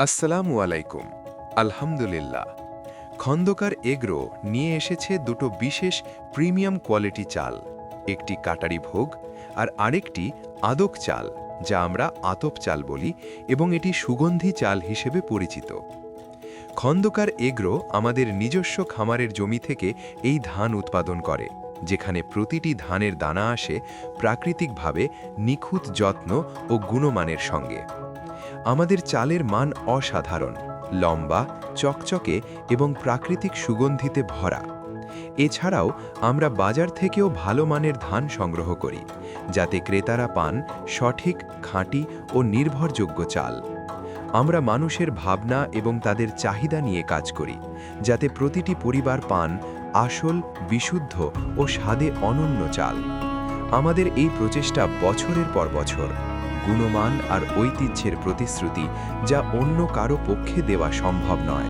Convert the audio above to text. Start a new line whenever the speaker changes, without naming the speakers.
আসসালামু আলাইকুম। আলহামদুলিল্লাহ। খন্দকার এগ্রো নিয়ে এসেছে দুটো বিশেষ প্রিমিয়াম কোয়ালিটি চাল, একটি কাটারি ভোগ আর আরেকটি আদক চাল, যা আমরা আতপ চাল বলি এবং এটি সুগন্ধি চাল হিসেবে পরিচিত। খন্দকার এগ্রো আমাদের নিজস্ব খামারের জমি থেকে এই ধান উৎপাদন করে, যেখানে প্রতিটি ধানের দানা আসে প্রাকৃতিকভাবে নিখুঁত যত্ন ও গুণমানের সঙ্গে। আমাদের চালের মান অসাধারণ, লম্বা, চকচকে এবং প্রাকৃতিক সুগন্ধিতে ভরা। এছাড়াও আমরা বাজার থেকেও ভালো মানের ধান সংগ্রহ করি, যাতে ক্রেতারা পান সঠিক, খাঁটি ও নির্ভরযোগ্য চাল। আমরা মানুষের ভাবনা এবং তাদের চাহিদা নিয়ে কাজ করি, যাতে প্রতিটি পরিবার পান আসল, বিশুদ্ধ ও স্বাদে অনন্য চাল। আমাদের এই প্রচেষ্টা বছরের পর বছর, গুণমান আর ঐতিহ্যের প্রতিশ্রুতি, যা অন্য কারো পক্ষে দেওয়া সম্ভব নয়।